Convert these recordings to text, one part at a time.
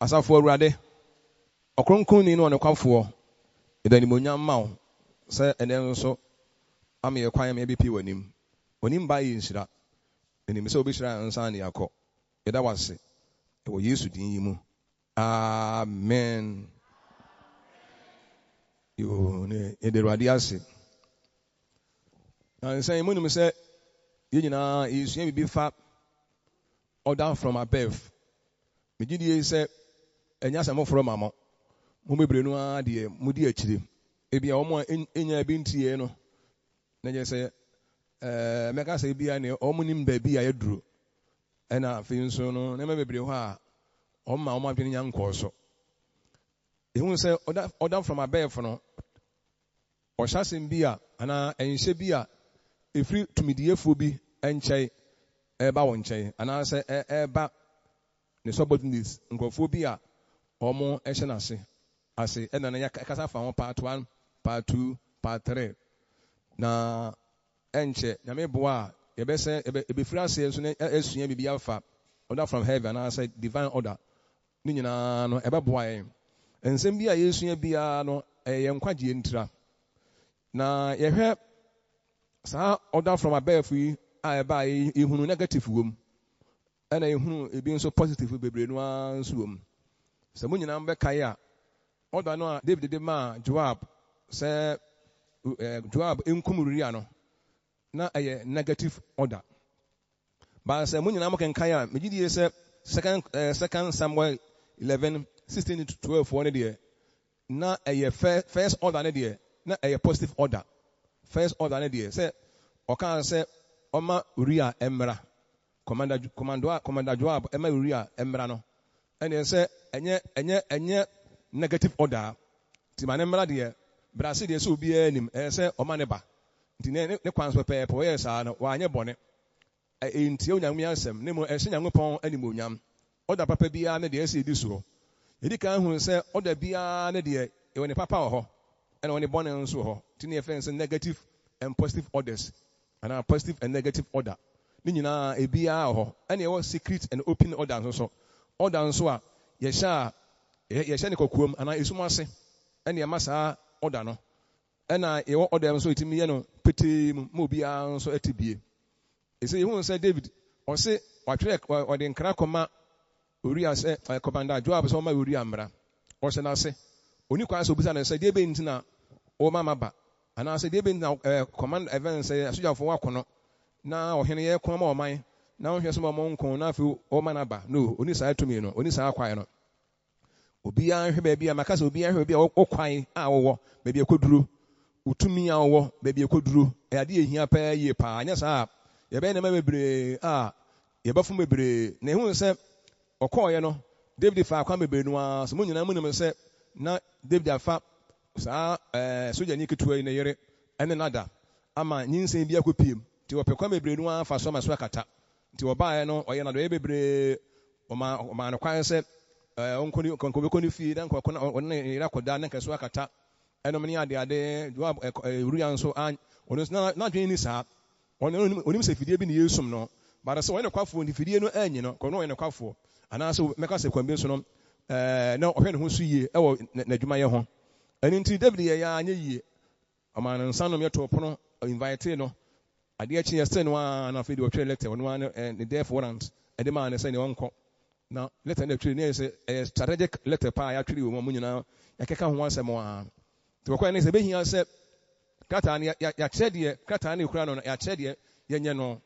asafo awurade okronkron ni no kwafo idanimonyam mawo se ene nso am ye kwan me BP wanim ba yi nshira enim se obishira nsa ne yakọ yeda wase wo Yesu din yi mu amen yo ne ederwade ase na nsan mu nim se ye nyina yesu bi fa order from above megidi se enya se mo foro mamo mo bebre no ade mudi akire ebia wo mo enya bi ntie no na je se meka se bia ne o mo nim ba bia yaduro ena afi nso no na me bebre ho a o ma o ma dwene nya nkọ so ehun se order from above no o hyasem bia ana enhye bia efri tumidiefo bi enkyai eba won kyai ana se eba ne subordinates nkofo bia o mo ehye na ase ena na yakasa fa ho part 1 part 2 part 3 na enche nyame boa yebese ebefiri ase nso na esua bibia fa order from heaven and say divine order ni nyina no ebeboa yen ensem bia yesua bia no ye nkwagye ntira na yehwe sa order from above yi a eba ehunu negative wom ena ehunu ebi nso positive bebre no anso wom se mo nyina mbeka ya order no a David de ma Joab se Joab enkumuri ano na a negative order. But say munyina mo kenkan ya megidi say second Samuel 11:16 to 12 one there. Na a first order there. Na a positive order. First order there. Say okan say Oma Uriah emra. Commander Joab emma Uriah emra no. And then say enye negative order. Ti manemra there. Brasi there so bi anim. Say Oma neba. Ne kwanso pepe we sa no wa anye bone enti onyame asem ne mo ehye nyamopon animonyam oda papa bia ne de ese di so edi kan hu se oda bia ne de e woni papa ho e na woni bone nso ho ti ne fence negative and positive orders and positive and negative order ni nyina e bia ho e na e was secret and open order nso order nso a ye sha ne kokuom ana esum ase e na e masa order no ena ye order nso itimi ye no pete mu bia nso atibie ese ye hu se David o se watwe o de nkra koma Uriah se Commander Joab se o ma Uriah mra o se na se oni kwa se obisa na se de be ntina o mama ba ana se de be na command event se asujafo wakono na ohene ye koma o man na ohwe so mo nko na afi o ma na ba no oni sa atumi no oni sa akwae no obia hwe ba bia makasa obia hwe bia o kwan a wo ba bia koduro utumi a wo ba bia koduro e ade ehia pa ye pa anya sa ye be na ma bebre ye ba fu bebre na hu se okoye no David fa akwa bebre no a so munyina mu ne se na David afa sa soja ni ketua ina yere ene nada ama nyinsen bia kopiem ti wo pekwa bebre no a fa so maso akata ti wo baaye no oye na do ye bebre o ma no kwan se onkoni konkobekoni fi dan kokona onne ira koda na keso akata enom ni ade Joab Uriah nso an ono na dwen ni sa onim se fidie bi ne yesum no bara se wona kwafo ni fidie no anyi no kono wona kwafo ana se meka se kwambe so no na ohwe ne ho so yie e wo na dwuma ye ho ani nti David ye ya anye yie ama no nsa no me to pono invite no ade achi ye se no na fidie o twe letter no ne death warrant e de ma ne se ne wonko na letter na twe ne se strategic letter pa ya twiri wo mu nyina ya keka ho asem a to kwa ne se be hia se kata ne ya chede kata ne kura no ya chede yenye no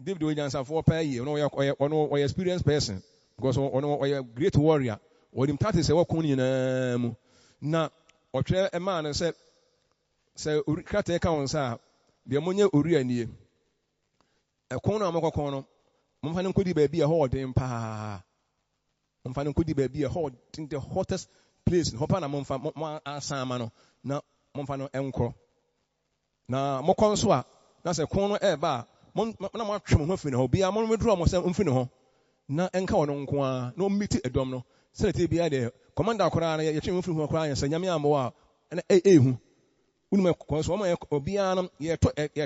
David we jansa for pa yi no we experienced person because we great warrior we him that se wakon nyina mu na otwe e ma no se kata ka won sa de monye ori anie e kon no amakokon no momfa ne nkodi ba bia ho odin pa momfa ne nkodi ba bia ho in the hottest place hopa na momfa asama no na momfa no enko na mokon so a na se kon no e ba na mo atwe mo ho fini ho bia mo meduro mo se mfini ho na enka wono nko a na omiti edom no se na te bia de commander akora na ye twe mo fini ho akora ya se nyame amo a na ehu unum kon so mo obia no ye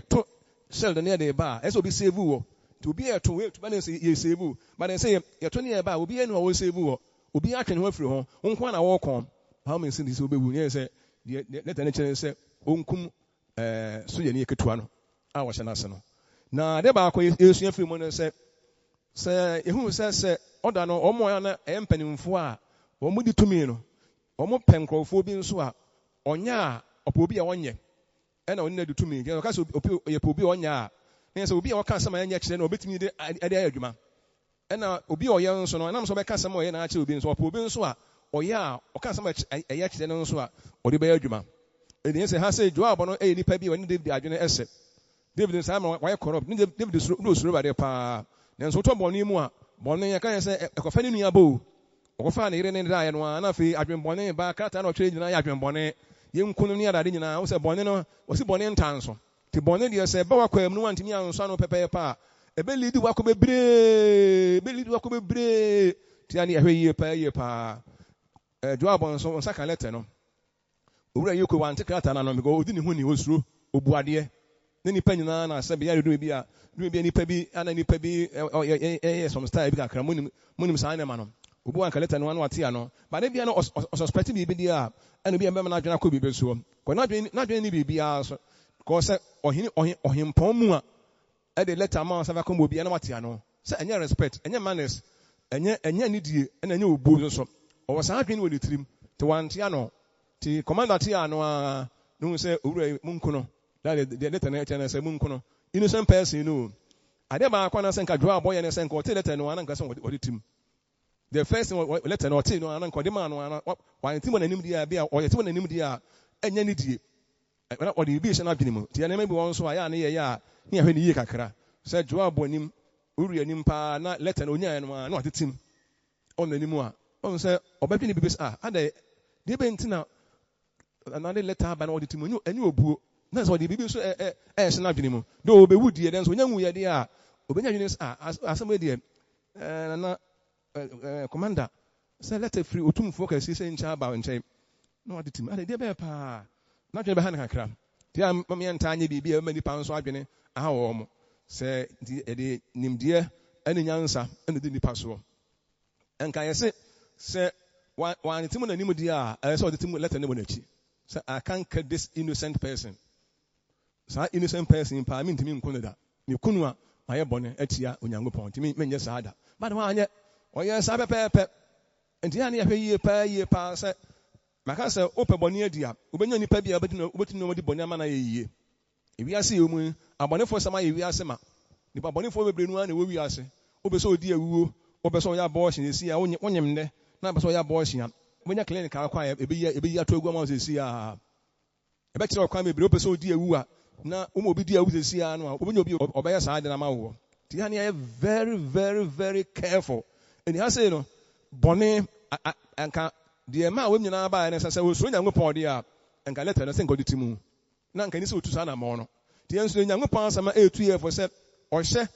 to sel de ne de ba e so bi save wo to be to we to balance ye save but then say ye to ne ba obia no wo save wo obi atwe ne ho afiri ho onko na wɔkɔn how many sin this obewu ne sɛ let any chance sɛ onkum so yɛ ne ketewa no a wɔhyɛ n'ase no na de ba akɔ esua firi mu no sɛ ehunu sɛ ɔda no ɔmo ya na ɛyɛ mpanimfo a wɔn di tumi no wɔn pɛ nkurɔfoɔ bi nso a ɔnya a ɔpɛ obi a wɔnyɛ ɛna ɔne na di tumi yɛ ɔka sɛ yɛpɛ obi a ɔnya a ne sɛ obi a wɔka asɛm a ɛnyɛ kyerɛ na obetumi de ayɛ adwuma ɛna obi a ɔyɛ nso no ɛnam sɛ ɔbɛka asɛm a ɔyɛ na akyerɛ obi nso ɔpɛ obi nso a ɔyɛ a ɔka asɛm a ɛyɛ kyerɛ no nso a ɔde bɛyɛ adwuma ɛdi sɛ ha sɛ Joab no ɛyɛ nipa bi a ɔne David adwene ɛsɛ David nsa ama wayɛ corrupt ne David osuro bade paa nanso wotɔ bɔne mu a bɔne yɛ ka yɛ sɛ ɛkɔfa ne nua bo ɔkɔfa ne yere ne daeɛ no a na afei adwenbɔne ba krataa na ɔtwerɛ nyinaa yɛ adwenbɔne yɛnku no ne adade nyinaa wo sɛ bɔne no wɔsi bɔne ntanso nti bɔne deɛ sɛ ɛbɛ wakɔ mu no wantumi anso no pɛpɛyɛ paa ɛbɛlidi wakɔ bebree tia ne ɛhwɛ yie paa Joab nso nsa ka lɛtɛ no owura yɛkɔ wante krataa na no because odi ne ho ni osuro obuadeɛ ne nipa nyinaa na asɛ bia do bi a nipa bi ɛyɛ some style bi kakra munim saa nema no obu anka leta no ate ano ba ne bia no suspect bi di a ɛna bi ɛmɛma na adwena kɔ bi so kɔ na adwene ni bi a so kɔ sɛ ɔhempɔn mu a ɛde leta ma sa va kɔ mo bi na wate ano sɛ ɛnyɛ respect ɛnyɛ manners ɛnyɛ nidie ɛna ɛnyɛ obu nso ɔwɔ saa adwene wɔ ne tirim te wante ano te commander te ano a no sɛ owura munku no the letter na ɛkyɛ na sɛ munku no innocent person no ade ba akwa na sɛ nka Joab boy na sɛ nka ɔte letter no ananka sɛ ɔde tim the first letter no ɔte no ananka ɔde ma no wan tim na nim dia bia ɔyɛ tim na nim dia ɛnyɛ ne die na ɔde bi hyɛ na adwene mu tie na me bi wɔn so a ya ne yɛ a ne yɛhwɛ ne yie kakra sɛ Joab nim uri anim pa na letter no onyaa no na ɔte tim ɔn na nim a ɔn sɛ ɔbɛtwe ne bi sɛ ada de be ntina na de letter ba na ɔde tim ɛnyɛ obuo na sɛ ɔde bibi so ɛhyɛ na adwene mu do obewu die den so onya nwu yɛ de a obenya adwene asɛm yɛ de na commander sɛ letter free otumfo ka si sɛ nkyɛ aba nkyɛn na ɔde tim ade de bɛ paa na adwene bɛ ha ne kakra ti a mame nta anye bibi a mani pa nso adwene aha wɔ mo sɛ de nimdeɛ ɛne nyansa ɛne de nipa so ɛnka yɛ sɛ wan tim na nim die a ɛsɛ ɔde tim letter ne wɔ n'akyi sɛ I can't kill this innocent person saa innocent person pa mi ntimi nko ne da me kunu a mayɛ bɔne atia Onyankopɔn ntimi menyɛ saa da ba de ho anyɛ ɔyɛ saa pɛpɛɛpɛ nti ya ne yɛhwɛ yie paa sɛ maka sɛ wopɛ bɔne adi a wobɛnya nipa bi a wobɛtumi na wɔde bɔne ama no yɛ yie ewiase yɛ mu abɔnefoɔ sɛm ayɛ wiase ma nipa bɔnefoɔ bebree no a na ɛwɔ wiase wobɛ sɛ ɔdi awuo wobɛ sɛ ɔyɛ abɔɔhye esi a wonyem nnɛ na bɛ sɛ ɔyɛ abɔɔhye a wobɛnya clinic akɔ a ɛbɛyi ato agu ama wo sɛsi a ɛbɛkyerɛ ɔkwan bebree wopɛ sɛ ɔdi awu a na umo obi di awu sɛsi a no a wobɛnya obi ɔbɛyɛ saa de na ma wo nti ya ne yɛ very very very careful ɛni ha sei no bɔne anka deɛ ma a wɔm nyinaa baeɛ no sɛ wɔsuro Nyankopɔn de a anka lɛtɛ no sɛ nka ɔde ti mu na anka ni sɛ ɔtu saa nammɔ no nti yɛn nso Nyankopɔn asɛm a ɛɛtu yɛ fo sɛ ɔhyɛ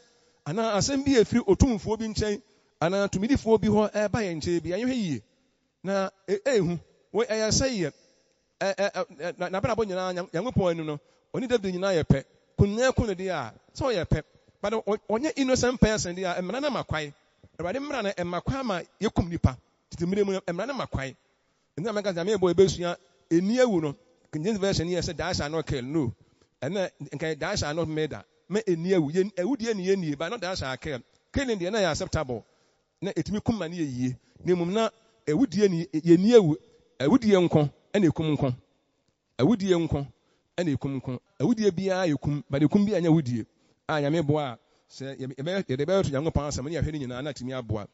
anaa asɛm bi ɛfiri otumfoɔ bi nkyɛn anaa tumidifoɔ bi hɔ ɛba yɛn nkyɛn bi yɛhwɛ yie na ɛɛhu ɛyɛ sɛ yɛ n'abrabɔ nyinaa Nyankopɔn anim no ɔne David nyinaa yɛ pɛ kunnua ko ne deɛ a sɛ ɔyɛ pɛ but ɔnyɛ innocent person deɛ a mmara na makwae Awurade mmara na ɛmakwae ma yɛkum nipa tete mmere mu mmara na makwae nti na mɛka sɛ mebɔ ɛbɛsua ɛni awu no King James version yɛ sɛ thou shalt not kill no ɛnɛ nka thou shalt not murder mɛ ɛni awu ɛwudie ne yɛnie but not thou shalt kill killing deɛ na yɛ acceptable na ɛtumi kum ma ne yɛ yie na mmom na ɛwudie ne yɛni awu ɛwudie nko ɛna ɛkum nko ɛwudie nko ɛna ɛkum nko ɛwudie biara yɛkum but ɛkum bi anyɛ wudie a nyame boa sɛ yɛde bɛyɛ to Nyankopɔn asɛm ne yɛhwɛ ne nyinaa na tumi aboa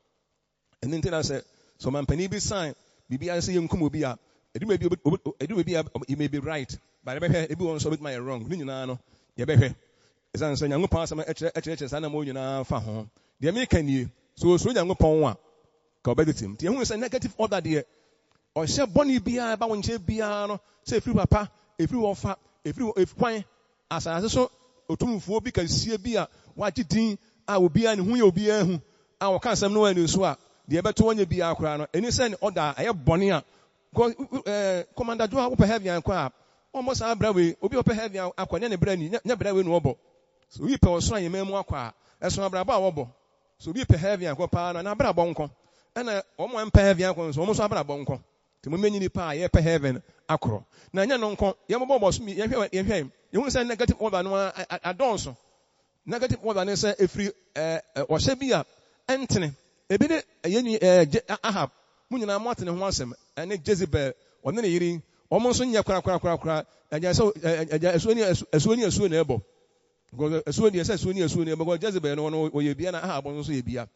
ɛno nti na sɛ so mampani bi sign biribiara sɛ yɛnkum obi a ɛduma bi a you may be right but yɛbɛhwɛ ebi wɔn nso obɛtumi ayɛ wrong ne nyinaa no yɛbɛhwɛ ɛsiane sɛ Nyankopɔn asɛm ɛkyerɛkyerɛ saa na ma nyinaa fa ho deɛ meka nie so osuro Nyankopɔn a ka ɔbɛde tim nti ɛhu sɛ negative order deɛ ɔhyɛ bɔne biara ba wo nkyɛn biara no sɛ ɛfiri papa ɛfiri wɔfa ɛfiri kwan asase so otumfuo bi kasie bi a wagye din a obiara ne ho yɛ obiara hu a wɔka asɛm no wɔ so a deɛ ɛbɛto wɔnyɛ biara koraa no ɛni sɛ ne ɔda ɛyɛ bɔne a commander Joa wopɛ heaven akɔ a ɔmmɔ saa brɛ wei obi ɔpɛ heaven akɔ nyɛ ne brɛ ni nyɛ brɛ wei ne wɔbɔ so obi pɛ ɔsoro ayɛmɛ mu akɔ a ɛso abrabɔ a wɔbɔ so obi pɛ heaven akɔ paa no na abrabɔ nkɔ ɛna ɔmo ampa heaven akɔ nso ɔmo nso abra bɔnkɔ te mo menyi nipa a yɛpɛ heaven akoro na nya no nkɔ yɛmobɔ bɔ so yɛhwɛ yɛhu sɛ negative order no adɔnso negative order ne sɛ efiri ɔhyɛ bi a ɛntene ebi ne yɛnyi Ahab mu nyinaa mo atene ho asɛm ɛne Jezebel ɔne ne yiri ɔmo nso nyɛ kora agya sɛ asuo na ɛbɔ asuo ni ɛbɔ Jezebel no ɔyɛ bia na Ahab nso yɛ bia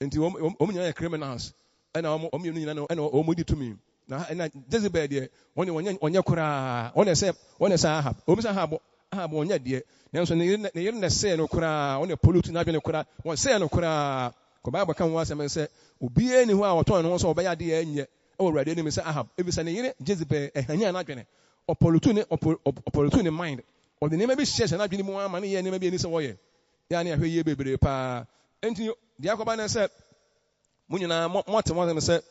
nti ɔmo nyinaa yɛ criminals ɛna ɔmo nyinaa ɛna ɔmo di tumi na Jezebel deɛ ɔnyɛ koraa ɔne sɛ Ahab ɔmo sɛ Ahab ɔnyɛ deɛ nanso ne yere na sɛ no koraa ɔne pollute na adwene koraa wɔsɛ no koraa kɔ Bible ka ho asɛm sɛ obiara ni hɔ a ɔtɔn ne ho sɛ ɔbɛyɛ adeɛ ɛnyɛ ɛwɔ Awurade anim sɛ Ahab ebisa ne yere Jezebel ɛhanya na adwene ɔpollute ne mind ɔde nneɛma bi hyehyɛ n'adwene mu ama ne yɛ nneɛma bi ani sɛ wɔyɛ yɛ ne ahwɛ yie bebree paa enti deɛ akɔba ne sɛ mo nyinaa mɔte mo sɛ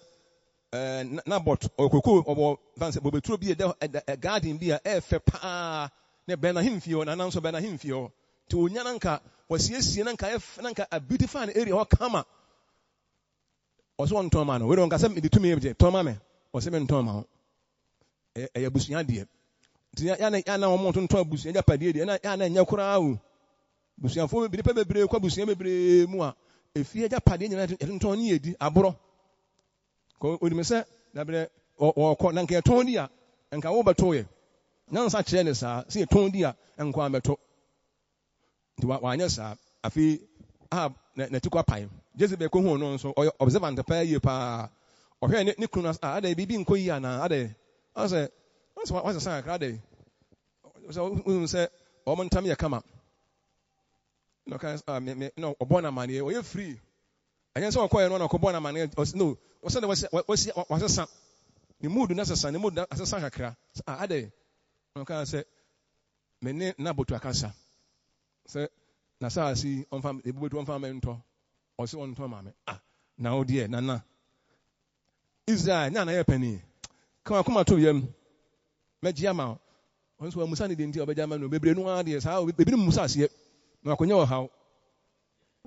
Nabot okoko ɔbɔ vanse bobeturo bi ɛda garden bi a ɛfɛ paa ne bɛna himfio na nanso bɛna himfio to onya nanka wɔsiesie nanka a beautiful area hɔ kama ɔso ntɔn ma no we don't kasɛ de tumi ebje tɔn ma me ɔsɛ me ntɔn ma ho ɛyɛ busua deɛ nti ya na wɔn ntɔn busua ja padie deɛ ya na nya koraa o busuafo bi nipa bebree kwa busua bebree mu a efie ja padie nyina ntɔn ne yedi aboro ko onim sɛ na bre ɔkɔ na nka ɛtɔn di a nka wo bɛtɔ yɛ nansa kyerɛ ne saa sɛ ɛtɔn di a nko amɛtɔ nti wanyɛ saa afi na tikwa pai Jezebel ko hu no nso ɔyɛ observant pa yie pa ɔhwɛ ne kunu ada bibi nko yi ana ada ɔsɛ san akra ada sɛ ɔmo ntam yɛ kama no kan me no ɔbɔ na mane ɔyɛ free ɛnyɛ sɛ ɔkɔ yɛ no na ɔkɔ bɔ na mane no ɔsɛ de wɔsesa ne mood na sesa ne mood asesa kakra ada no kan sɛ me ne na botu akasa sɛ na saa si ɔmfa ebubetu ɔmfa mɛntɔ ɔsɛ ɔntɔ maame na ɔdeɛ nana Israel na yɛ pani kuma to yam mɛgye ama ɔnso wa musa ne de nti ɔbɛgye ama no bebre no adeɛ saa bebre mu musa aseɛ na akɔnyɛ wɔ haw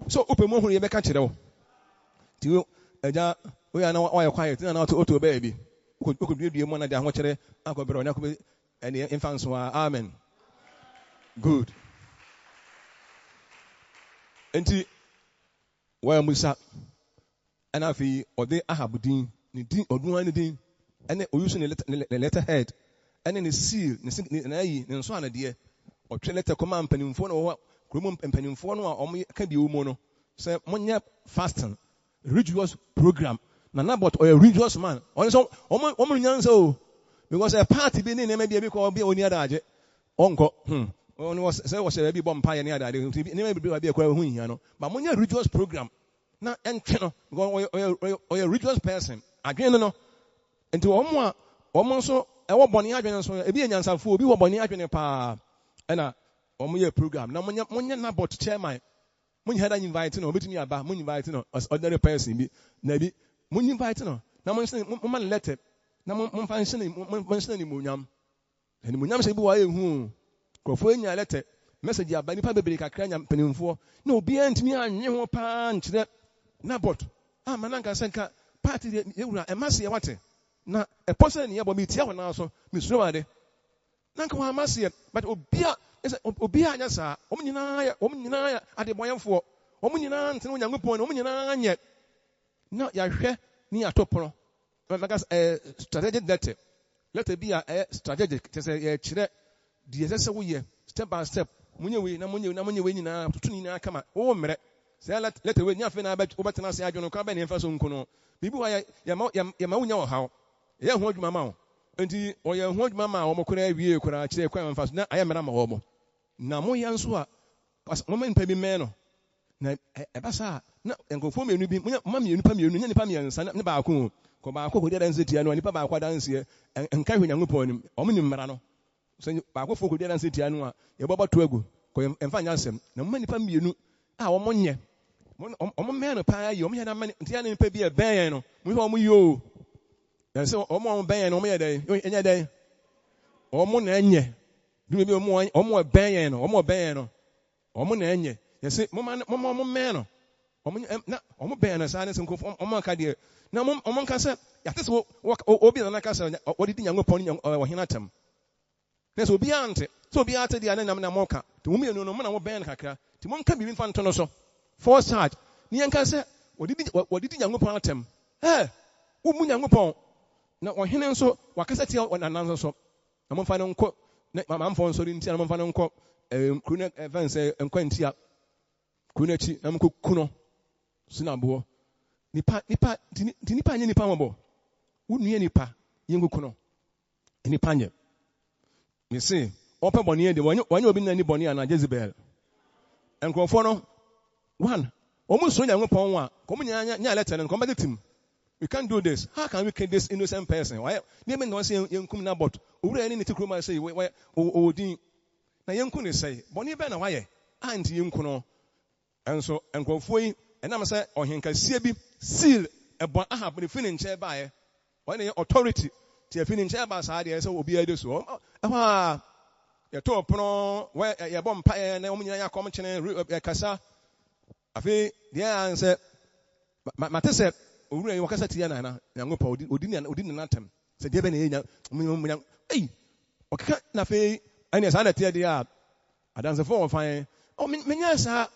so ope mu hunu yɛ bɛka kyerɛ wo ti agya oya na ɔyɛ quiet na ɔto bɛɛ bi okɔduadua mu na de ahokyerɛ akɔbrɛ ɔne akɔbɛ ɛne mfa nso amen good enti wɔyɛ musa ɛna afei ɔde Ahab din ne din ɔdun ne din ɛne oyusu ne letterhead ɛne ne seal ne ayi ne nso anadeɛ ɔtwe letter kɔma mpanimfoɔ no wɔ kurom mpanimfoɔ no a ɔmo ka bi wɔ mu no sɛ monyɛ fasting religious program na Nabot ɔyɛ religious man ɔno so ɔmo nyansa o because a party bi ne nneɛma bi kɔ bi oni adagye ɔnkɔ ɔno sɛ wɔhyɛ bi bɔ mpa yɛ ne adade nneɛma bi akɔ ho hia no ba monyɛ religious program na ɛntwe no because ɔyɛ religious person adwene no nti ɔmo nso ɛwɔ bɔne adwene nso ebi yɛ nyansafo obi wɔ bɔne adwene paa ɛna ɔmo yɛ program na monyɛ Nabot chairman monyi hada invite no obetumi aba monyi invite no as ordinary person bi na bi monyi invite no na mo man letter na mo mfa nhyɛ ne monyam ɛne monyam sɛ bi wa ehu krofo nya letter message aba nipa bebree kakra nya mpanimfoɔ na obi antumi anye ho paa nkyerɛ Nabot mananka sɛ nka party de ewura emase wate na ɛpɔsɛ ne yɛbɔ mi tia hɔ na so mi suro ade na nka wa amase but obi anya saa ɔmo nyinaa yɛ adebɔyɛfoɔ ɔmo nyinaa ntene Onyankopɔn ɔmo nyinaa nyɛ na yɛahwɛ ne atɔpɔrɔ maka strategic letter bi a strategic te sɛ yɛkyerɛ deɛ ɛsɛ sɛ woyɛ step by step munye we nyinaa tutu nyinaa kama wo mmerɛ sɛ letter we nya fe na wobɛtena ase adwono ka bɛ ne mfa so nkono bibi wa yɛma wonya wɔ haw ɛyɛ ho adwuma ma wo nti ɔyɛ ho adwuma ma wɔn kora awie kora kyerɛ kwan mfa so na ayɛ mmara ma wɔn na mo yɛ nso a wɔn mpa bi mɛn no na ɛba saa na nkɔfoɔ mmienu bi nipa mmienu nya nipa mmiɛnsa ne baako kɔ baako kɔ di adanse tia no nipa baako adanseɛ nka hwɛ Nyankopɔn nim wɔn nim mmara no sɛ baako fo kɔ di adanse tia no a yɛbɔbɔ to agu kɔ mfa nya asɛm na mo nipa mmienu a wɔn nyɛ wɔn mɛn no paa yi wɔn yɛ na mɛ ntia ne nipa bi ɛbɛn yɛn no mo hwɛ wɔn yi o yɛn sɛ wɔn bɛn yɛn no wɔn yɛ dɛ ɛnyɛ dɛ wɔn na ɛnyɛ dumi bi wɔn bɛn yɛn no wɔn na ɛnyɛ yɛsɛ mo mɛn no Omo ben na sa ne se nkofo omo ka de na omo nka se ya te se obi na ka se odidi Nyankopɔn wo hena tam na so obi ante so obi ate de na mo ka to mo mienu no mo na mo ben kakra ti mo nka bi mfa nto no so for charge ni nka se odidi Nyankopɔn atam wo mu Nyankopɔn na wo hene nso wakasa tia na nan so na mo mfa no nko na mamfo nso ri ntia na mo mfa no nko kruna events nkwantia kruna chi na mo kuno sinabo nipa anye nipa mo wo nua nipa yengu kuno nipa anye me say open boni de wanye obi na ni boni ana Jezebel enkrofo no one omo so Nyankopɔn wa ko mo nya letter no ko ma team we can't do this. How can we kill this innocent person? Why? Name no say yenkum na but owura ni ti kroma say odin na yenkum ni say boni be na why anti yenkum no enso enkrofo yi enam say ohenkasia bi seal ebon ahab ni fini nche ba ye why authority ti fini nche ba sa de say obi ade so ye to pono we ye bom pa ye na omunyina ya kom chene kasa afi de an say mate say owura yi wakasa tia na Nyankopɔn odi na natam se de be na enya okaka na fe anya sa na tia de a adanse fo ofan menya sa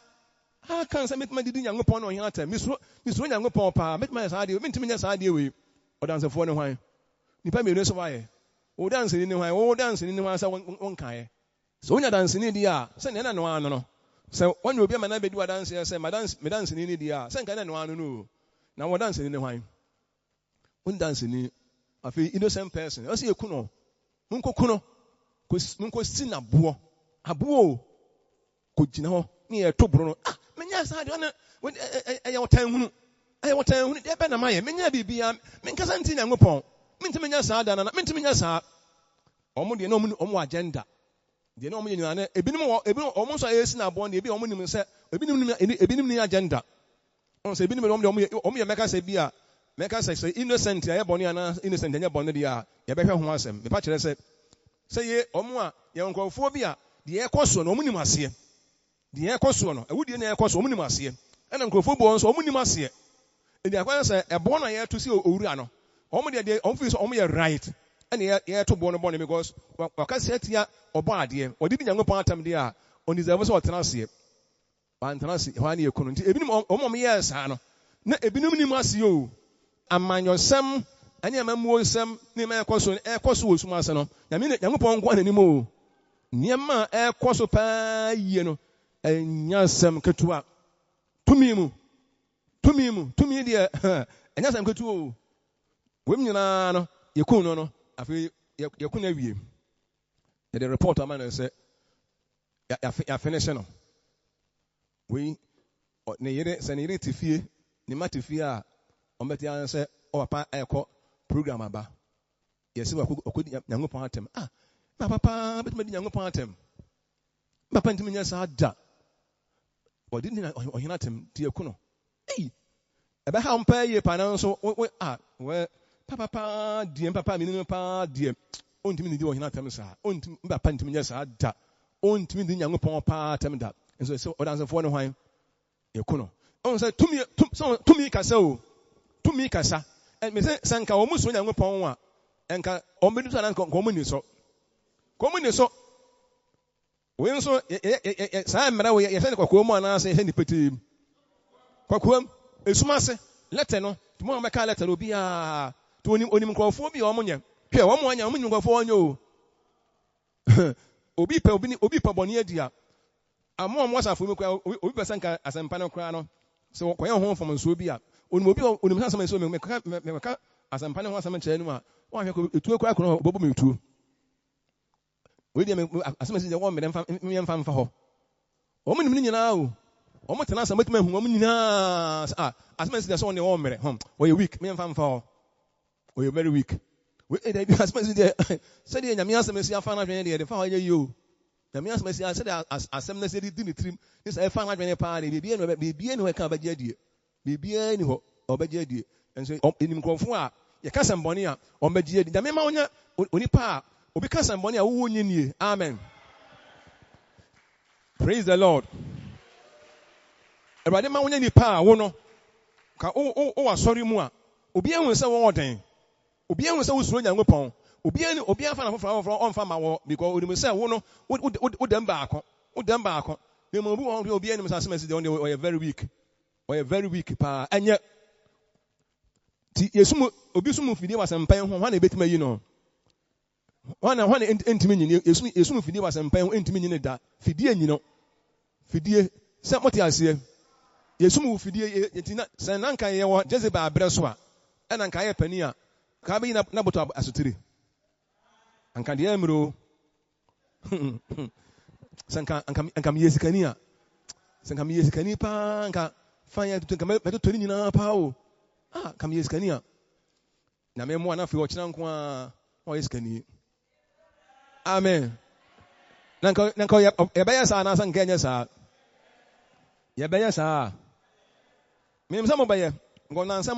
ha kan se metma didi Nyankopɔn na ohia atam misro Nyankopɔn pa metma sa de mentimi nya sa de we odanse fo ne hwan nipa me no so waye o dance ni hwan sa won kan so onya dance ni di a se na no ano no se wonye obi ama na bedu dance se me dance ni di a se nkan na no ano no na wo dance ni hwan won dance ni afi innocent person o se ekuno munkokuno munko sinabo abo ko gina ho ni e to bro no menya sa de ona e wotan hunu de be na maye menya bibia menkasa nti Nyankopɔn mentimi nya sa da na mentimi nya sa omo de na omo agenda de na omo nyina na ebinim omo so ayesi na abo na ebi omo nim se ebinim ni agenda on se ebinim omo ye meka se bia meka se innocent ya boni ana innocent nya boni dia ye behwe ho asem me pa kire se ye omo a ye nkofo bi a de ekoso no omo nim ase de ekoso no awudie na ekoso omo nim ase ena nkofo bo nso omo nim ase edi akwa se ebo na ye to si owura no omo de omo fi so omo ye right ena ye to bo no bon because wakase atia obo ade odidi Nyankopɔn atam de a on deserve so otena ase antena ase hwa na ye kunu nti ebinim omo ye sa no na ebinim nim ase o amanyosem anya mamuosem ni ma ekoso osuma ase no Nyankopɔn nko ananim o niema ekoso pa yie no enya sem ketua tumi de enya sem ketua o wem nyina no yekun no afi yekun awie the report amana say ya finish no we ne yere tifie ni matifie a ombeti an say o papa ekọ program aba yesi wa okodi Nyankopɔn atem na papa betima di Nyankopɔn atem papa ntimi nya sa da odi ni ohina atem tie ku no ebe ha mpa ye pa na so we papa die papa mi ni pa die ontimi ni di ohina atem sa ontimi papa ntimi nya sa da ontimi di Nyankopɔn pa atem da enso so odansefo ne hwan ye ku no on say tumi kasa o tumi kasa me say sanka o muso Nyankopɔn wa enka o medu sa na ko mo ni so we nso sa mra we ye se kokko mu ana se he ni petem kokko esumase letter no tumo ma ka letter obi a to onim nkrofo bi o mo nye hwe o mo anya o mo nkrofo onye o obi pa boni adia amo mo asafo mi kwa obi pa sanka asempa no kra no so ko ye ho fom nso bi a onim obi onim sansa so me ka asempa no ho asem kire no a wo ahwe ko etuo kra kro bobo me etuo we dey me asem si je wo me mfa ho o mo nim ni nyina o o mo tena asem matuma hu o mo nyina asem si je so ne wo mere o ye weak me mfa ho o ye very weak we dey bi asem si je se dey nyame asem si afa na dwen dey fa ho ye yo nyame asem si se dey asem na se di ni trim ni se fa na dwen pa dey bibie no ka ba je die bibie ni ho obaje adie enso enim konfo a ye kasa mboni a obaje adie nyame ma onya onipa a obi kasa mboni a wo nyenie amen. Praise the Lord. Awurade ma wonya nipa a wo no ka o asɔre mu a obi ehun sɛ wo ɔden obi ehun sɛ wo suro Nyankopɔn obi afa na foforo ɔmfa ma wo because onim sɛ wo no wo dem baako na mo obi enim sɛ asɛm de ɔyɛ very weak pa enye ti yesum obi sum fidie wasɛmpan ho hwan na ebetuma yi no hwan na entimi nyini yesum fidie wasɛmpan ho entimi nyini da fidie nyino fidie sɛ mote ase yesum wo fidie yetina sɛ nanka yɛ wɔ Jezebel abrɛ so a ɛna nka yɛ pani a ka bɛyi na boto asotiri anka de amro sɛ anka me yesikani a sɛ anka me yesikani pa anka fa yɛ nka mɛto ni nyina pa o kam yesikani a na me mo ana fi ɔkyena nko a ɔ yesikani amen nanka yɛbɛyɛ saa na sɛ nka nyɛ saa yɛbɛyɛ saa menim sɛ mobɛyɛ nkɔnna sɛ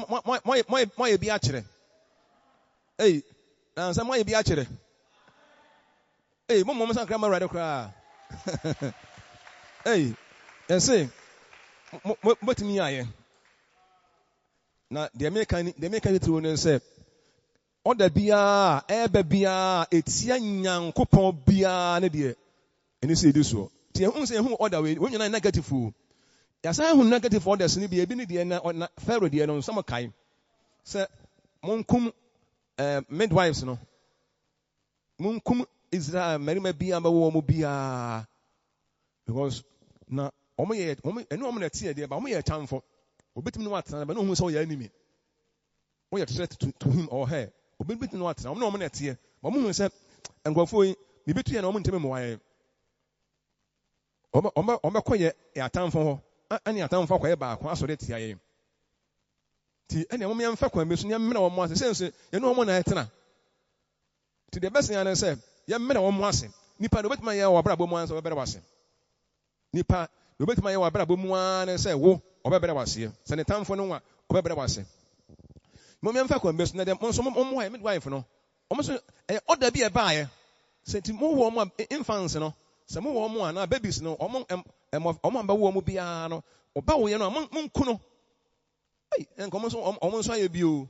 moyɛ bi akyerɛ na sɛ moyɛ bi akyerɛ momom sɛ nkra ma Awurade koraa yɛse motumi ayɛ na deɛ meka ne tiri no sɛ ɔda biara ɛbɛ biara etia Nyankopɔn biara ne deɛ ɛne sɛ ɛdi soɔ nti ɛhu sɛ ɛhu ɔda wei wɔn nyinaa negative o yɛsan hu negative orders ne bi ebi ne deɛ na Pharaoh deɛ no nsɛm kae sɛ monkum midwives no monkum Israel mmarima biara bɛwɔ wɔn biara because na wɔn na tie deɛ ba wɔn yɛ kyamfo obetumi no atena ba no hu sɛ ɔyɛ enemy wɔyɛ threat to him or her obetumi no atena wɔn na tie ba wɔn hu sɛ nkurɔfoɔ yi bibetu yɛ na wɔn ntɛm mu ayɛ wɔn yɛ atamfo hɔ ani atamfo akɔyɛ baako asɔre tia yɛ ti ɛna wɔn yɛmfa kwan bi so yɛmmena wɔn ase sɛ yɛne wɔn na ɛtena ti deɛ bɛsɛn yɛn sɛ yɛmmena wɔn ase nipa de obetumi yɛ wɔ abrabɔ mu ansa ɔbɛbɛrɛ wase nipa de obetumi yɛ wɔ abrabɔ mu ansa sɛ wo ɔbɛbɛrɛ wase sɛ ne tamfo no wa ɔbɛbɛrɛ wase mo yɛmfa kwan bi so na deɛ mo nso mo yɛ midwife no wɔn so ɛyɛ ɔda bi ɛbaayɛ sɛ ti mo wɔ mo infants no sɛ mo wɔ mo a na babies no wɔn abɛwɔ mo biara no ɔba wo yɛ no mo nku no nka wɔn nso ayɛ bio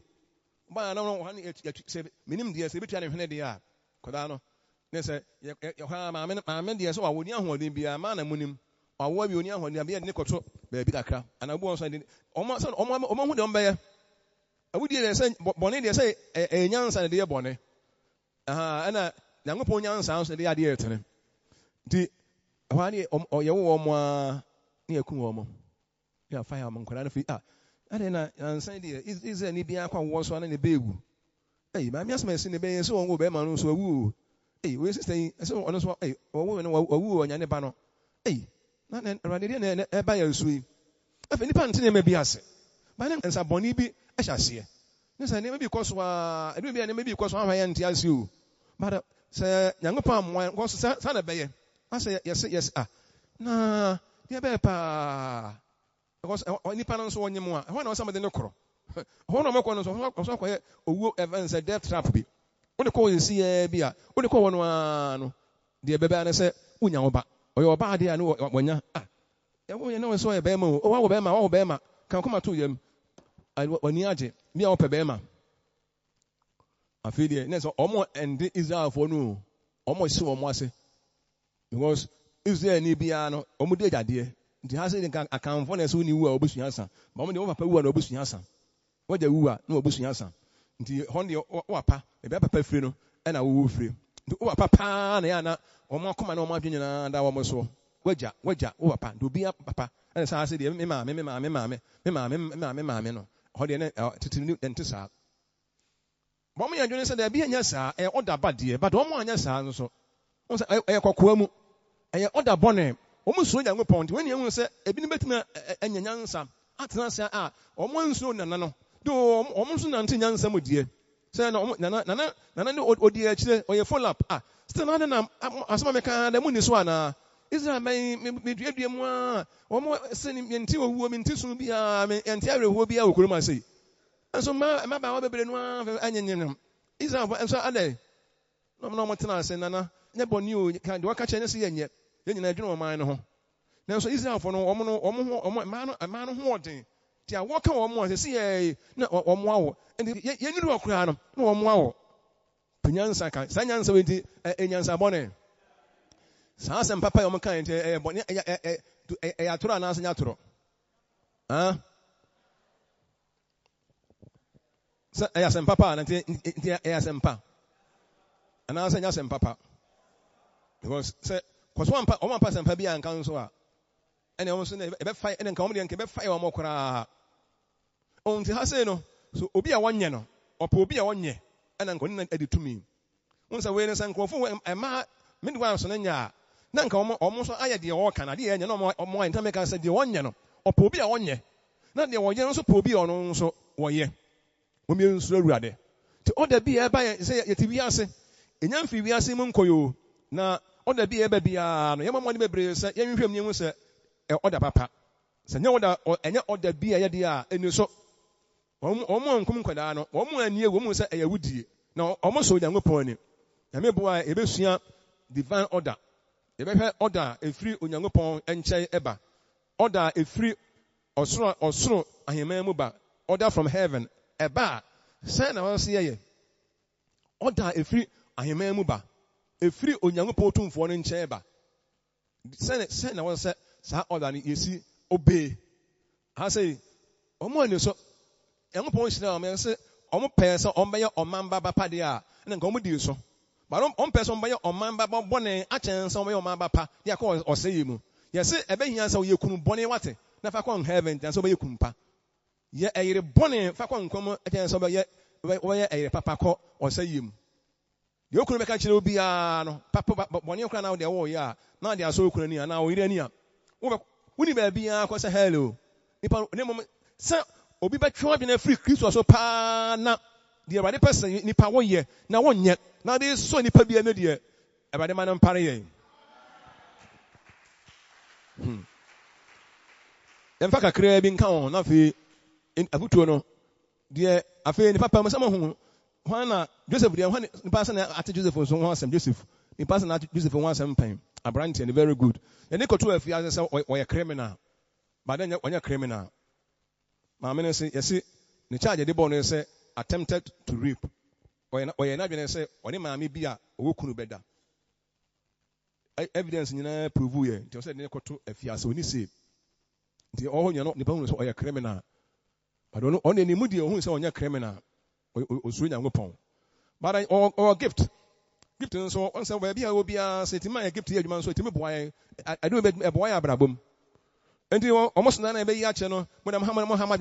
ɔba na wɔn ne sɛ minim deɛ sɛ ebitua ne hwene deɛ a kɔdaa no ne sɛ yɛhɔ maame deɛ sɛ wɔn ni ahoɔden biara maa na mo nim ɔwɔ bi oni ahoɔden bi yɛ ne kɔtɔ baabi kakra ana bu wɔn so de wɔn ho deɛ wɔn bɛyɛ awudie deɛ sɛ bɔne deɛ sɛ ɛyɛ nyansa na deɛ yɛ bɔne ɛna Nyankopɔn nyansa nso de yɛ adeɛ yɛtene nti ɛhɔ ne ɔyɛwo wɔn a ne yɛku wɔn ne afa yɛ wɔn nkwadaa no fi ade na nsan deɛ Israel ni biara kɔ awɔ so ana ne bɛɛwu maame asɛm ɛsi ne bɛyɛ sɛ wɔn wo bɛrima no nso awu wo sista yi ɛsɛ ɔno nso wɔwo no wawu ɔnya ne ba no na Awurade deɛ na ɛba yɛ nsuo yi afei nipa nte nneɛma bi ase ba ne nsabɔne bi ɛhyɛ aseɛ ne sɛ nneɛma bi kɔ so a ɛdumi bi a nneɛma bi kɔ so ahwa yɛ nte ase o ba sɛ Nyankopɔn amoa nkɔ so saa na bɛyɛ asɛ yɛse na deɛ bɛyɛ paa because nipa no nso wɔnyɛ mu a ɛhɔ na wɔsɛ mede ne korɔ ɛhɔ na ɔmɛkɔ no nso ɔsɔ akɔyɛ owuo events a death trap bi wode kɔ wɔ nsi bi a wode kɔ wɔ no a no deɛ bɛbɛa ne sɛ wonya wo ba ɔyɛ ɔba adeɛ a ne wɔnya ɛwɔ yɛ ne wɔ sɛ ɔyɛ bɛrima o wɔwɔ bɛrima kan kɔma to yam w'ani agye bi a wɔpɛ bɛrima afei deɛ ne sɛ ɔmo ɛnde Israelfoɔ no ɔmo si wɔn ase because Israel ni biara no ɔmo de agyadeɛ nti ha sɛ nka akanfo na ɛsɛ woni wu a obusua asa ma ɔmo de wo papa wu a na obusua asa wɔgya wu a na obusua asa nti hɔn deɛ wo papa ebi papa firi no ɛna wo firi nti wo papa paa na yɛ ana ɔmo akoma na ɔmo adwe nyinaa da wɔn so wɔgya wo papa nti obi papa ɛna sɛ ha sɛ deɛ me maame no hɔ deɛ ne tete ne nte saa wɔn yɛ adwene sɛ deɛ bi nyɛ saa ɛyɛ ɔda ba deɛ but wɔn anyɛ saa nso wɔn sɛ ɛyɛ kɔkɔɔ mu ɛyɛ ɔda bɔne wɔn nsuo Nyankopɔn nti wɔn yɛn sɛ ebi ne betumi ɛnyɛ nyansa atena sɛ a wɔn nsuo nana no de wɔn nso nante nyansa mu die sɛ nana ne odi akyire ɔyɛ follow up still na na asɛm meka da mu ni so ana Israel me duadua mu a wɔn sɛ ne nti owuo me nti so bi a me nti awerɛhoɔ bi a wɔ kurom ase nso ma ba bebree no anyanyam Israel nso adɛ na mo tena ase nana nyɛ bɔne o ka de waka kyɛ ne sɛ yɛnyɛ yɛnyina adwene wɔn man no ho Now so Israel for no man who wanting. Tia walk on one to see a no on wow. And you knew a crown, no on wow. Pinyansa, Sanyansa with the Enyansa Bonnet. Sas and Papa Omaka and a Tura Nas and Yatro. Ah? Yes, and Papa, and yes, and Pa. And I say yes, and Papa. Because, because one person, Pabia and Council. And I was in a fight and comedy and keep fire or more. On the Haseno, so Obia 1 year, or Pobia 1 year, and I'm going to edit to me. Once a witness and Crawford and Ma, midwives on Enya. Nanka almost I the or Canadian, no more in time I said the 1 year, or Pobia 1 year. Not the 1 year, also Pobia on so 1 year. Women slow ready. To order be a buyer, say, Yetiviase, in Yamphibiase Munkoyo. Now, order be a baby, Yamamon Bebre, say, Yam say, order papa. Say, no order or any order be a idea, and you so. Omo nkum kwadano omo anie wo mu se ayawudi na omo so yango poni na meboa ebesua divine order ebehwe order efiri onyankopon enche eba order efiri osoro ahema mu ba order from heaven eba say na won se ye order efiri ahema mu ba efiri onyankopon tumfo no nche eba say na won se sa order ni yesi obey ha say omo ani so young point now, I say, person on by your mamba padia, and then come with so. But on person by your mamba bonnet, a chance on your mamba pa, ya call or say you. Yes, a baby answer you couldn't bonnet what? Never come heaven, and so by you kumpa. Yet a bonnet, Facon come a chance over yet, where a papa call or say you. You couldn't make a chill be papa, but when you can out there, oh, yeah, now they are so cool, and now we're in here. Wouldn't it be a cause a hello? Sir. Obi ba twa bi na free Christ so pa na the right person nipa wo ye na won nye na dey so nipa bi na de ebade ma no pare ye emfa kakra bi nka on na fe abutuo no de afi nipa pa mo sama hu hwana Joseph de hwana nipa sa na ate Joseph so ho asem Joseph nipa sa na ate Joseph ho asem pan abrante and very good and they koto afi as say we criminal but then we criminal. My minister, yes, the charge of the bonnet say attempted to rape. Or you're not going to say, or mammy be a wokunu better. Evidence in prove you. Just said, Nekoto, if you are so easy. The all you're not the bonus or a criminal. I don't know only any moody who is on your criminal or swing and whoopon. But I or a gift. Gift and so once I will be a city my gift here, man. So to me, boy, I do a boy abrabum. And you almost none of the channel when I'm Muhammad Muhammad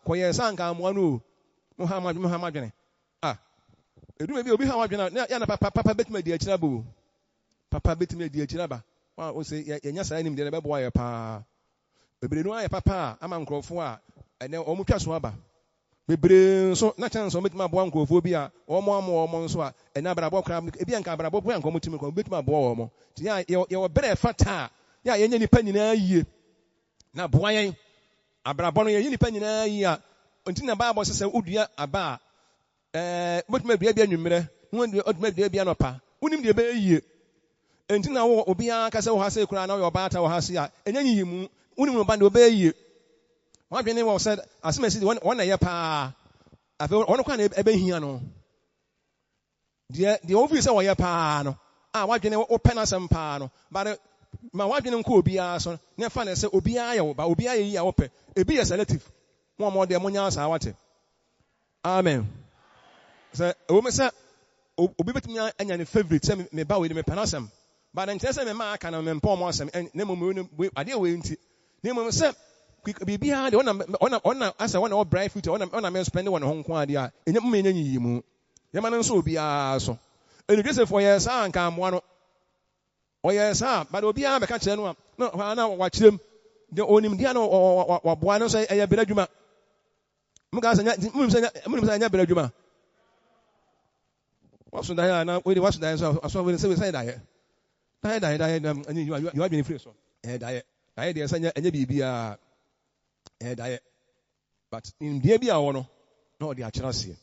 Koya Sanka Mwanu Muhammad it may be how Papa bit me dear Chinabu. Papa bit me dear Chinaba. Well, say, yes, I am the boy, pa. But no, Papa, I'm Uncle Foa, and then Omuka Swaba. We bring so not chance to meet my bonko phobia or more monswa, and Abrabo crab, Bianca Brabo, and come to me, bit my boy. Yeah, you're better fata. Yeah, any penny in a year. Now, boy, Abrabon, any penny in a year. Until the Bible says, Udia, a bar. What may be a number, when the odd may be a pa. Wouldn't be a year. Until now, Obia Castle has a crown or bata or hasia, and any you wouldn't band obey you. What your name was said, as message one a year pa. I feel one kind of Ebehiano. The office of your pa. What your name open as some pano, but my wife didn't cool be so never find say Obia, but Obia open. It be a selective. One more demonias I want it. Amen. So, woman said, Obibit and your favorite, send me bow with me panasam. But in Tessa, my mark and I'm in Pomosam and Nemo, I deal with it. Nemo said, be behind on as I want all bright future on a man spending one home quadia in a minute. The man so be so. And it is for your son come one. Oh, yes, but will be a catch no, now watch them. The only Diano or Buenos Aires, Belajuma. Mugas and Belajuma. What's the Diana? We watch that. I saw when the say diet. Diet, and you have been free. So, I dare send any baby. Diet. But in the Abia, no, the Achasi.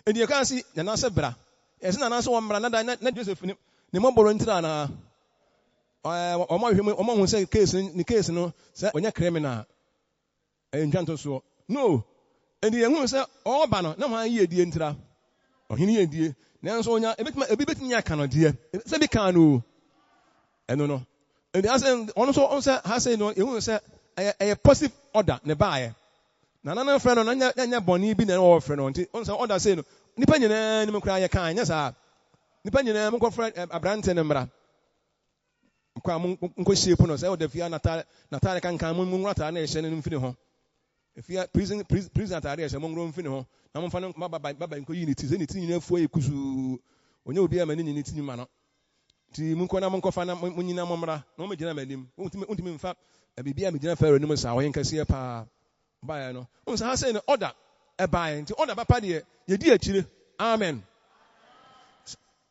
And you can't see the Nasa Bra. As an answer one brother, not Joseph, the Moborantrana. Omo hu say case no say onya criminal entwanto so no and the hu say oba no na ma ye die ntira ohini ye die nanso onya ebetimi aka no die say be kan no eno no and the say ono so on say ha say no hu say a positive order ne baaye na na friend no nya boni bi na o friend no nti on say order say no nipa nyina ni mkra ye kan nya sa nipa nyina mko friend abrante ne mra kwa mko shape no say o da fia natare kan mun nwata na ehye ne mfini ho efia prison atare ehye mun mfini ho na mfa no baba nko unity ze ni ti nyina afuo ekusu onya obi ama ni nyina ti nyuma no ti munko na munko fa na munyina momra na mo gina manim untimi mfa bibia me gina faro ni mo sa wo yenkase pa ba no unsa ha say no order e ba nti order papa de ye di akire amen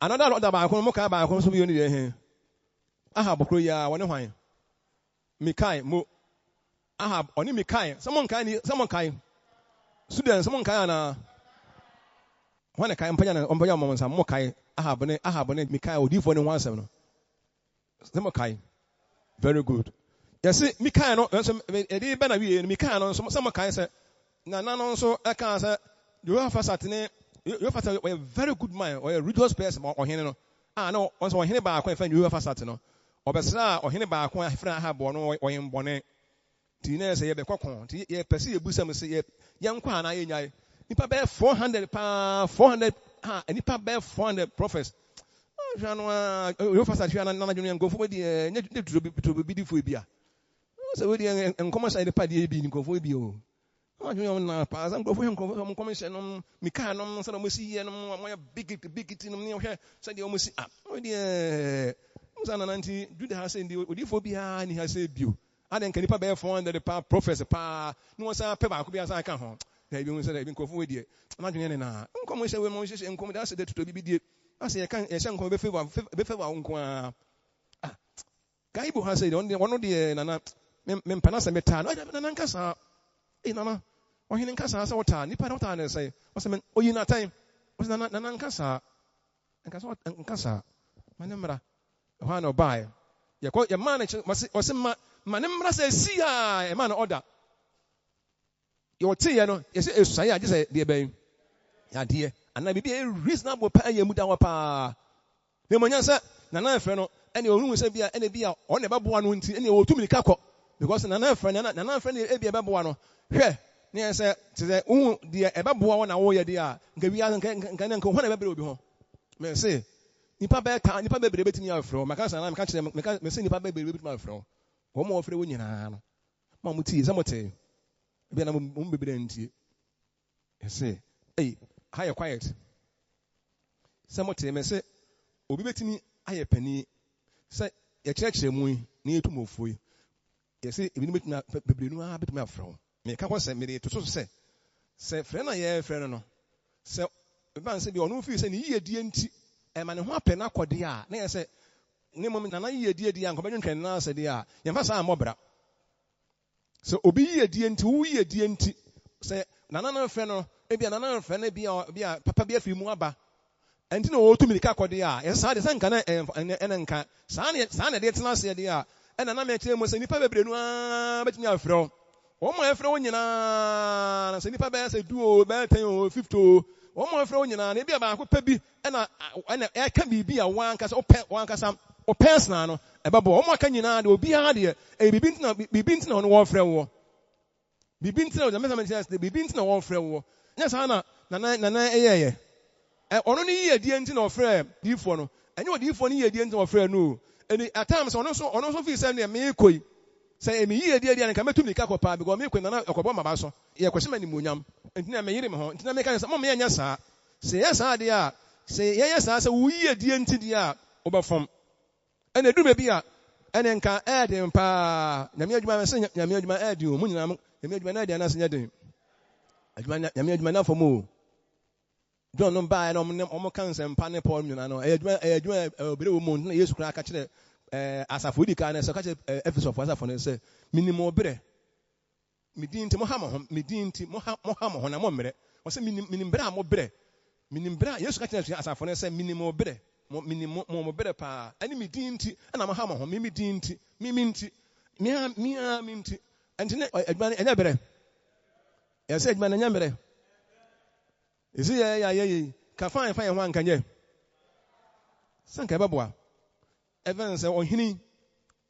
another order ba ko mo ka ba ko so bi oni de he aha bokro ya woni hwan Mikai mo aha oni Mikai someone kai students someone kai na wana kai mpanya na ompanya mo nsa mo kai aha bone Mikai odifo ne ho asem no someone kai very good yes Mikai no so edi be na wie Mikai no someone kai say na no so e kan say you have a very good man or a religious person or hene no no once or hene ba kwa fa you have sat no obesra ohene ba ko afra ha bo no oyin bone ti na say ye be kokon ti ye pese ye busam say ye nkwa na ye nyai nipa be 400 pa 400 nipa be 400 prophets jano you fast at na na junu ngofo bi ne to bi difo bi a so we dey enkomo sai de pa de bi ngofo bi o junu na pa san ngofo ngofo commission no mika no so na mo si ye no mo big tin no ne hwe say de o mo si we dey Musana nanti Jude has said the Odifobia and he has said you. I then can be 400 pa professor pa no one say paper could be as I can home. They even said I've been with you. Imagine na. Come say we Moses and come that's to be the I say I can be favor unko. Kaibu has said one of the nana mempanasa meta no nana nkasa. Nana o hin nkasa sa wota nipa na wota na say o say o yin na time. O say nana nkasa. Nkasa. Manemra One or buy. You call your manager, or some manamra says, see, a man order. Your tea, no, yes, I just say, dear baby. Yeah, dear, and I be a reasonable pay you muda pa. The Monyansa, Nana Freno, and your room will say, any beer, on the babu one, and you too many caco. Because Nana friend, be a babuano. Here, near say, to the dear, a babu one, or dear, give you can go whenever be home. May say. Nipa be beti ni afro makasa na meka kire me se nipa be beti ma afro wo mo ofre wo nyina no ma mo tie samote bia na mo bebre ntie ese high quiet samote me se obi betini aye pani se ye kire mu ni etu mo foi ye se ebi ni beti na bebre nu beti ma afro me ka ko se me to so se frɛ na ye frɛ no se ban se bi onu fi se ni ye die nti man who happen akɔde a na yɛ sɛ ne mom na yɛ die a nkɔbɛdwen twɛn na sɛ de a yɛmfa saa mmɔbra sɛ obi yɛ die nti wo yɛ die nti sɛ nana no frɛ no ebia nana no frɛ no bia papa bi afi mu aba ɛnti na wɔtu mirika akɔde a yɛ saa de sɛ nka na ɛna nka saa na de tena ase de a ɛna na mɛkyerɛ mu sɛ nipa bebree no a bɛtumi afrɛ wo wɔn mo afrɛ wo nyinaa na sɛ nipa bɛyɛ sɛ 2 o bɛyɛ 10 o 50 o wɔn mo afrɛ wo nyinaa na ebi a baako pɛ bi ɛna ɛka biribi a wankasa ɔpɛnsena no ɛbɛbɔ wɔn aka nyinaa de obiara deɛ biribi ntina wɔn wɔfrɛ wo biribi ntina wɔn frɛ wo nyɛ saa na nana ɛyɛyɛ ɔno ne yiyɛ die nti na ɔfrɛ diifoɔ no ɛnyɛ odiifoɔ ne yiyɛ die nti na ɔfrɛ no ɛni at times ɔno nso fi sɛ neɛ meekɔ yi sɛ emi yiyɛ die nka mɛtum nika kɔ paa because meekɔ nana ɔkɔbɔ maba so yɛ kɔhyɛ ma nimonyam ntina mɛyere me ho ntina mɛka sɛ mo mɛnyɛ saa sɛ yɛ saa deɛ a sɛ yɛyɛ saa sɛ wo yiyɛ die nti deɛ a wobɛfam ɛna edu baabi a ɛna nka ɛɛden paa nyame adwuma sɛ nyame adwuma ɛɛden o mu nyinaa nyame adwuma na ɛɛden anase nyɛ den nyame adwuma na fam o John no baa na ɔmo ka nsɛmpa ne Paul nyinaa no ɛyɛ adwuma obere wɔ mu na Yesu kora ka kyerɛ asafo di kan sɛ ka kyerɛ Efesofo asafo no sɛ minim obere midin nti mo ha mo ho midin nti mo ha mo ho na mo mmerɛ ɔsɛ minim bere a mo bere minim bere a Yesu ka kyerɛ asafo no sɛ minim obere mo better pa any me dinti and I'm a hammer mimi dinti miminti mia minti and anya bere ya said man anya bere is ya ka fine one kan ye sanka beboa evans ohini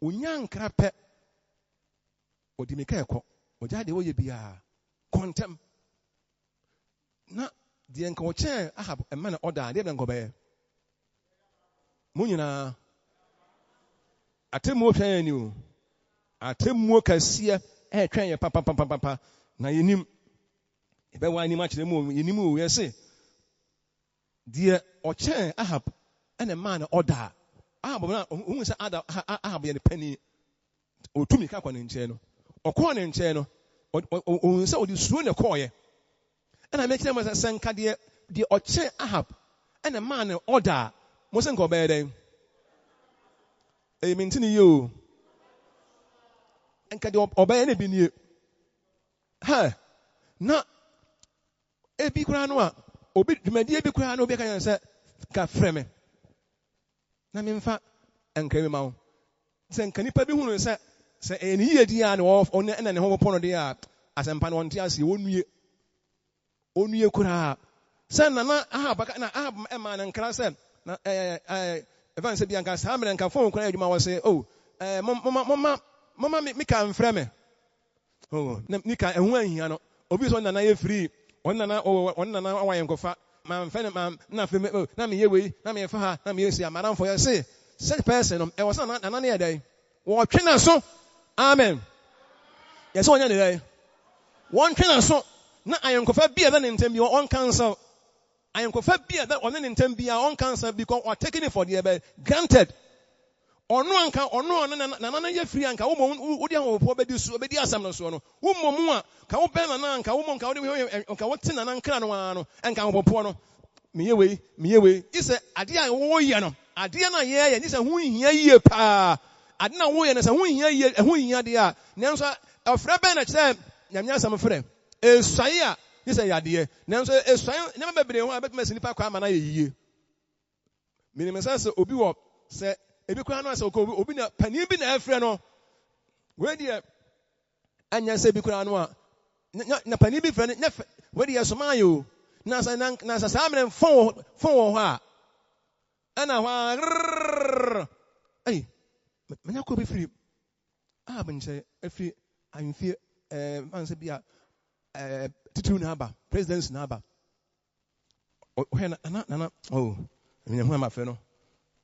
onyan krape odimeka ekọ ojade wo ye bia contem na de nka wo chen ahab emma na order de nka be munyina atemu hwan ni o atemu kase twen ye papa na yenim ebe wa ni ma kire mu yenim o yese de o chen ahab ene man order ahab na ohun se ahab ye ne pani otumi ka kwa ne nche no okọ ne nche no ohun se odi suro ne koye ena make them as sanka de oche ahab ene man order mo se nko be den e mintini yo enka de obey na bi nie ha na ebi kura no a obi dwumadi ebi kura no obi kan se ka freme na me mfa enka me mawo se nka nipa bi hunu se eni yedi a na one na ne ho pono de a asempa no onte ase onue kura se na ahaba na ahaba ema na nkra se na evan se bia nka sa mere nka fon kura adwuma wo se mama me ka mfrɛ me na nika ehu ahia no obi so na ye free onna na awaye nkofa ma mfɛ ne ma na fe me na me ye wei na me fa ha na me yesi amaran for say such person no e was na na ye dai wo twe na so amen yes onya ne dai won twe na so na ayenkofa bia that ntem bi on cancel ayenkofa bia that on ntem bia on cancel because or taking it for the granted ono anka ono na ye free anka wo mo odi an wo bedi su bedi asam no so no wo mo mu a ka wo ben na anka wo mo anka wo anka wo tin na nkra no ano anka wo popo no meye wei ise ade a wo ye no ade na ye ni se hu hia yie pa ade na wo ye no se hu hia yie hu hia de a nanso afra ben na kire nyamnya asam frɛ esai a ni se yade nanso esai ne bebre ho a betuma sinipa kwa ama na ye yie minimum say obi wo se ebi kwa no ase obi na pani bi na afrɛ no we de anya se bi kwa no a na pani bi frɛ ne we de soma yo na sa samre fon wo ha ana wa ai menya ko bi free benche afri anfie man se bia titu na aba president na aba o he na menya hu ma frɛ no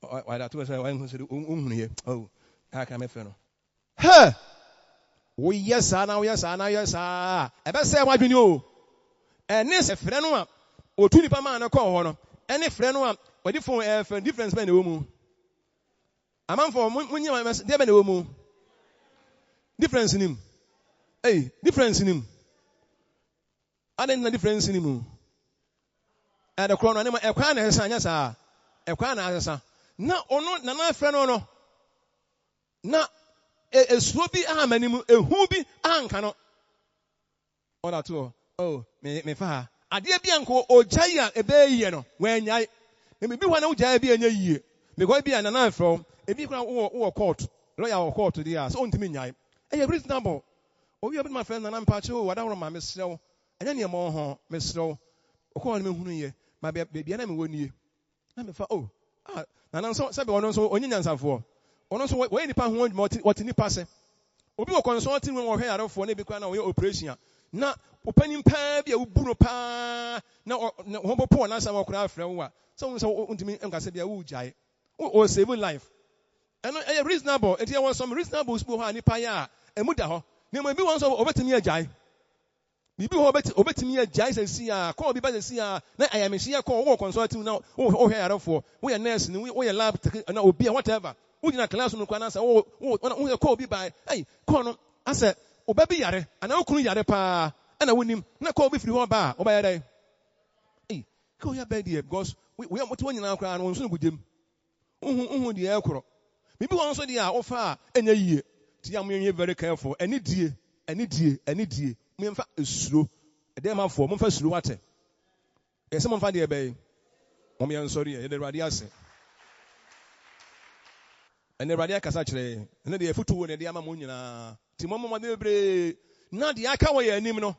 why that was why who said here how can me frɛ no ha wo yes na ebe se wadwini o ene se frɛ no a otu nipa ma na kɔ hɔ no ene frɛ no a wadi phone difference be na wo mu amanfo munyima de be na wo mu difference nim difference nim aden na difference nim and the chrono na ekwa na hesa anya sa ekwa na hesa na ono na frɛ no na esuo bi amanim ehu bi anka no oda to me fa ade bi anko ojai a ebe no wanyai me bi hwa na ojai bi anya yie because bi na frɛ ebi kra wo court lawyer wo court dia so ontimi nyai reasonable obi obi my friend na mpa che wada horo ma mesrew anya ne mo ho mesrew okọ na mehunu ye ma bia na me wonie na me fa na so sabe ono so onyinya nsafo ono so we nipa ho what nipa se obi wo consulting when wo hwe yarefo na bi kwa na wo operation na opani mpa bia wo buro pa na ho popo na sa wo kura afrɛ wo a so ontimi nkase bia wo jai o save life and reasonable it was some reasonable people ha nipa ya emuda ho na mo bi won so obetimi ajai bibi ho obetimi ajai se si a call bi ba se si a na ayamehye ya call wo consulting na wo hwe yarefo wo ye nurse ni wo ye lab na obi whatever wo gina class no kwa na sa wo call bi by call no ase obabi yare ana okunu yare pa ana wonim na call bi firi ho ba oba yare call ya ba die because we am to nyina kwa no nso gudem uhu die ekoro bibi won so die a ofa enya yie ti am yen very careful ani die me mfa esuro e ma fo mo mfa suro wate e se mo mfa de be mo me ansori e de radi ase ɛne Awurade akasa kyerɛ ɛne deɛ ɛfoto ne de ama mo nyinaa nti mo mama de bebree na deɛ aka wɔ yɛn anim no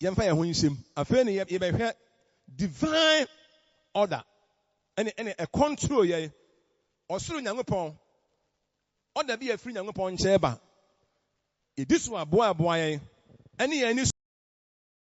yɛmfa yɛn ho nhyɛm afei ne yɛbɛhwɛ divine order ɛne control yɛn ɔsoro Nyankopɔn order bi afiri Nyankopɔn nkyɛn ba yɛdi so aboa yɛn ɛne yɛn ani